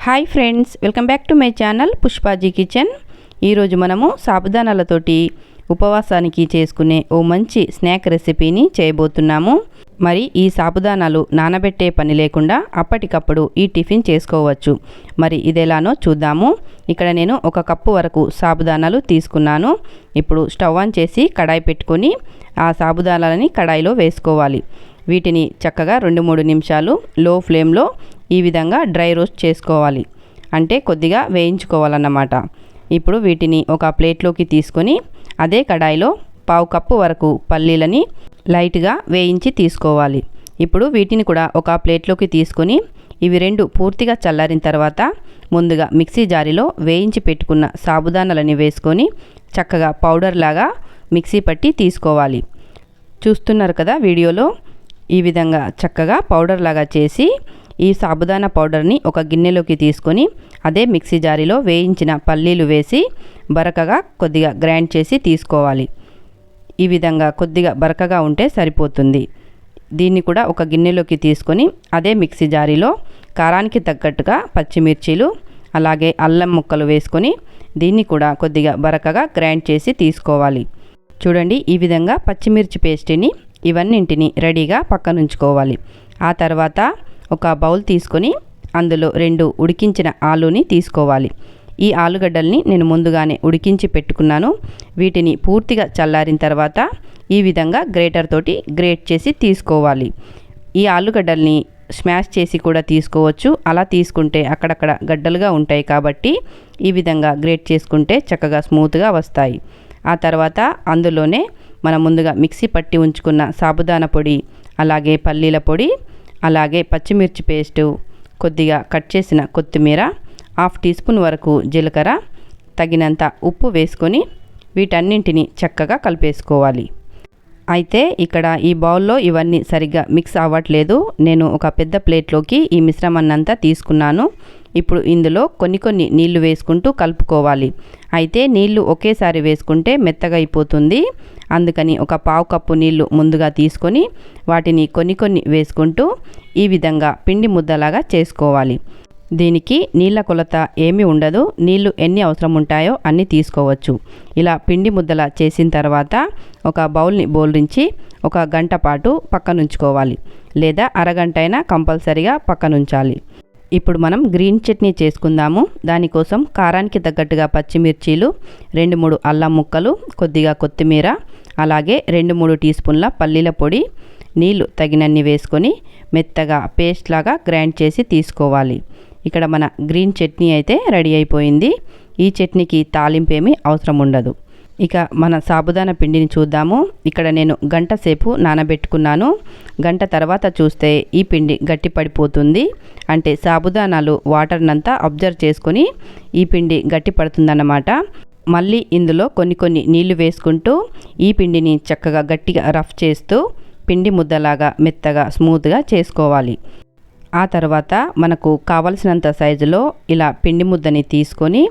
Hi friends, welcome back to my channel Pushpaji kitchen. ఈరోజు మనము సాబుదానాలతోటి ఉపవాసానికి చేసుకునే ఓ మంచి స్నాక్ రెసిపీని చేయబోతున్నాము. మరి ఈ సాబుదానాలు నానబెట్టే పని లేకుండా అప్పటికప్పుడు ఈ టిఫిన్ చేసుకోవచ్చు. మరి ఇదెలానో చూద్దాము. ఇక్కడ నేను 1 కప్పు వరకు సాబుదానాలు తీసుకున్నాను. ఇప్పుడు స్టవ్ ఆన్ చేసి కడాయి పెట్టుకొని ఆ సాబుదానాలని కడాయిలో వేసుకోవాలి. వీటిని చక్కగా 2-3 నిమిషాలు లో ఫ్లేమ్లో ఈ విధంగా డ్రై రోస్ట్ చేసుకోవాలి, అంటే కొద్దిగా వేయించుకోవాలన్నమాట. ఇప్పుడు వీటిని ఒక ప్లేట్లోకి తీసుకొని అదే కడాయిలో 1/2 కప్పు వరకు పల్లీలని లైట్గా వేయించి తీసుకోవాలి. ఇప్పుడు వీటిని కూడా ఒక ప్లేట్లోకి తీసుకొని ఇవి 2 పూర్తిగా చల్లారిన తర్వాత ముందుగా మిక్సీ జారీలో వేయించి పెట్టుకున్న సాబుదానాలని వేసుకొని చక్కగా పౌడర్ లాగా మిక్సీ పట్టి తీసుకోవాలి. చూస్తున్నారు కదా వీడియోలో, ఈ విధంగా చక్కగా పౌడర్ లాగా చేసి ఈ సాబుదానా పౌడర్ని ఒక గిన్నెలోకి తీసుకొని అదే మిక్సీ జారీలో వేయించిన పల్లీలు వేసి బరకగా కొద్దిగా గ్రైండ్ చేసి తీసుకోవాలి. ఈ విధంగా కొద్దిగా బరకగా ఉంటే సరిపోతుంది. దీన్ని కూడా ఒక గిన్నెలోకి తీసుకొని అదే మిక్సీ జారీలో కారానికి తగ్గట్టుగా పచ్చిమిర్చీలు అలాగే అల్లం ముక్కలు వేసుకొని దీన్ని కూడా కొద్దిగా బరకగా గ్రైండ్ చేసి తీసుకోవాలి. చూడండి, ఈ విధంగా పచ్చిమిర్చి పేస్ట్ని ఇవన్నింటిని రెడీగా పక్కనుంచుకోవాలి. ఆ తర్వాత ఒక బౌల్ తీసుకొని అందులో 2 ఉడికించిన ఆలూని తీసుకోవాలి. ఈ ఆలుగడ్డల్ని నేను ముందుగానే ఉడికించి పెట్టుకున్నాను. వీటిని పూర్తిగా చల్లారిన తర్వాత ఈ విధంగా గ్రేటర్ తోటి గ్రేట్ చేసి తీసుకోవాలి. ఈ ఆలుగడ్డల్ని స్మాష్ చేసి కూడా తీసుకోవచ్చు. అలా తీసుకుంటే అక్కడక్కడ గడ్డలుగా ఉంటాయి కాబట్టి ఈ విధంగా గ్రేట్ చేసుకుంటే చక్కగా స్మూత్గా వస్తాయి. ఆ తర్వాత అందులోనే మనం ముందుగా మిక్సీ పట్టి ఉంచుకున్న సాబుదానా పొడి, అలాగే పల్లీల పొడి, అలాగే పచ్చిమిర్చి పేస్టు, కొద్దిగా కట్ చేసిన కొత్తిమీర, 1/2 టీ స్పూన్ వరకు జీలకర్ర, తగినంత ఉప్పు వేసుకొని వీటన్నింటిని చక్కగా కలిపేసుకోవాలి. అయితే ఇక్కడ ఈ బౌల్లో ఇవన్నీ సరిగ్గా మిక్స్ అవ్వట్లేదు. నేను ఒక పెద్ద ప్లేట్లోకి ఈ మిశ్రమాన్నంతా తీసుకున్నాను. ఇప్పుడు ఇందులో కొన్ని నీళ్లు వేసుకుంటూ కలుపుకోవాలి. అయితే నీళ్లు ఒకేసారి వేసుకుంటే మెత్తగా అయిపోతుంది. అందుకని ఒక 1/2 కప్పు నీళ్లు ముందుగా తీసుకొని వాటిని కొన్ని వేసుకుంటూ ఈ విధంగా పిండి ముద్దలాగా చేసుకోవాలి. దీనికి నీళ్ళ కొలత ఏమీ ఉండదు. నీళ్లు ఎన్ని అవసరం ఉంటాయో అన్ని తీసుకోవచ్చు. ఇలా పిండి ముద్దలా చేసిన తర్వాత ఒక బౌల్ని బోల్రించి 1 గంట పాటు పక్కనుంచుకోవాలి, లేదా అరగంట అయినా కంపల్సరిగా పక్కనుంచాలి. ఇప్పుడు మనం గ్రీన్ చట్నీ చేసుకుందాము. దానికోసం కారానికి తగ్గట్టుగా పచ్చిమిర్చీలు, 2-3 అల్లం ముక్కలు, కొద్దిగా కొత్తిమీర, అలాగే 2-3 టీ స్పూన్ల పల్లీల పొడి, నీళ్లు తగినన్ని వేసుకొని మెత్తగా పేస్ట్ లాగా గ్రైండ్ చేసి తీసుకోవాలి. ఇక్కడ మన గ్రీన్ చట్నీ అయితే రెడీ అయిపోయింది. ఈ చట్నీకి తాలింపు ఏమీ అవసరం ఉండదు. ఇక మన సాబుదానా పిండిని చూద్దాము. ఇక్కడ నేను గంట సేపు నానబెట్టుకున్నాను. గంట తర్వాత చూస్తే ఈ పిండి గట్టి పడిపోతుంది. అంటే సాబుదానాలు వాటర్నంతా అబ్జర్వ్ చేసుకొని ఈ పిండి గట్టి పడుతుందన్నమాట. మళ్ళీ ఇందులో కొన్ని నీళ్లు వేసుకుంటూ ఈ పిండిని చక్కగా గట్టిగా రఫ్ చేస్తూ పిండి ముద్దలాగా మెత్తగా స్మూత్గా చేసుకోవాలి. ఆ తర్వాత మనకు కావలసినంత సైజులో ఇలా పిండి ముద్దని తీసుకొని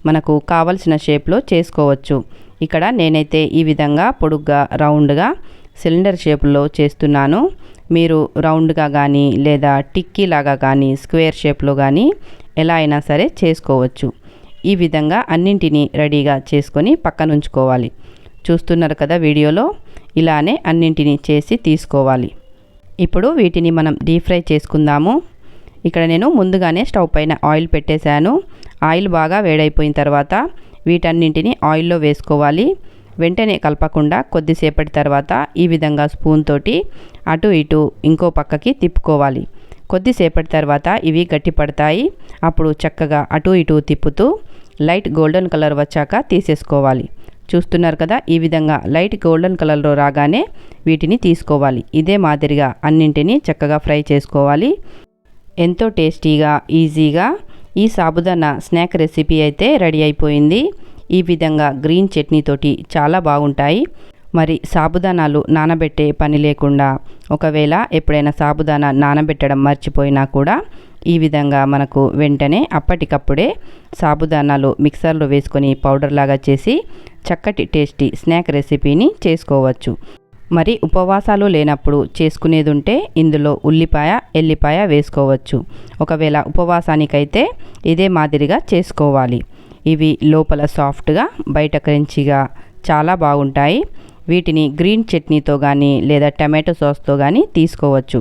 మనకు కావలసిన షేప్లో చేసుకోవచ్చు. ఇక్కడ నేనైతే ఈ విధంగా పొడుగ్గా రౌండ్గా సిలిండర్ షేప్లో చేస్తున్నాను. మీరు రౌండ్గా కానీ లేదా టిక్కీ లాగా కానీ స్క్వేర్ షేప్లో కానీ ఎలా అయినా సరే చేసుకోవచ్చు. ఈ విధంగా అన్నింటినీ రెడీగా చేసుకొని పక్కనుంచుకోవాలి. చూస్తున్నారు కదా వీడియోలో, ఇలానే అన్నింటినీ చేసి తీసుకోవాలి. ఇప్పుడు వీటిని మనం డీప్ ఫ్రై చేసుకుందాము. ఇక్కడ నేను ముందుగానే స్టవ్ పైన ఆయిల్ పెట్టేశాను. ఆయిల్ బాగా వేడైపోయిన తర్వాత వీటన్నింటిని ఆయిల్లో వేసుకోవాలి. వెంటనే కలపకుండా కొద్దిసేపటి తర్వాత ఈ విధంగా స్పూన్ తోటి అటు ఇటు ఇంకో పక్కకి తిప్పుకోవాలి. కొద్దిసేపటి తర్వాత ఇవి గట్టి పడతాయి. అప్పుడు చక్కగా అటు ఇటు తిప్పుతూ లైట్ గోల్డెన్ కలర్ వచ్చాక తీసేసుకోవాలి. చూస్తున్నారు కదా, ఈ విధంగా లైట్ గోల్డెన్ కలర్లో రాగానే వీటిని తీసుకోవాలి. ఇదే మాదిరిగా అన్నింటినీ చక్కగా ఫ్రై చేసుకోవాలి. ఎంతో టేస్టీగా ఈజీగా ఈ సాబుదానా స్నాక్ రెసిపీ అయితే రెడీ అయిపోయింది. ఈ విధంగా గ్రీన్ చట్నీతోటి చాలా బాగుంటాయి. మరి సాబుదానాలు నానబెట్టే పని లేకుండా ఒకవేళ ఎప్పుడైనా సాబుదానా నానబెట్టడం మర్చిపోయినా కూడా ఈ విధంగా మనకు వెంటనే అప్పటికప్పుడే సాబుదానాలు మిక్సర్లో వేసుకొని పౌడర్ లాగా చేసి చక్కటి టేస్టీ స్నాక్ రెసిపీని చేసుకోవచ్చు. మరి ఉపవాసాలు లేనప్పుడు చేసుకునేది ఉంటే ఇందులో ఉల్లిపాయ ఎల్లిపాయ వేసుకోవచ్చు. ఒకవేళ ఉపవాసానికైతే ఇదే మాదిరిగా చేసుకోవాలి. ఇవి లోపల సాఫ్ట్గా బయట క్రంచిగా చాలా బాగుంటాయి. వీటిని గ్రీన్ చట్నీతో కానీ లేదా టమాటో సాస్తో కానీ తీసుకోవచ్చు.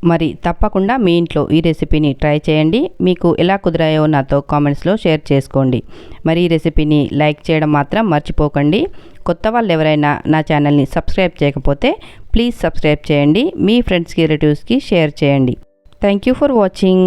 మరి తప్పకుండా మీ ఇంట్లో ఈ రెసిపీని ట్రై చేయండి. మీకు ఎలా కుదిరాయో నాతో కామెంట్స్లో షేర్ చేసుకోండి. మరి ఈ రెసిపీని లైక్ చేయడం మాత్రం మర్చిపోకండి. కొత్త వాళ్ళు ఎవరైనా నా ఛానల్ని సబ్స్క్రైబ్ చేయకపోతే ప్లీజ్ సబ్స్క్రైబ్ చేయండి. మీ ఫ్రెండ్స్కి రిలేటివ్స్కి షేర్ చేయండి. Thank you for watching.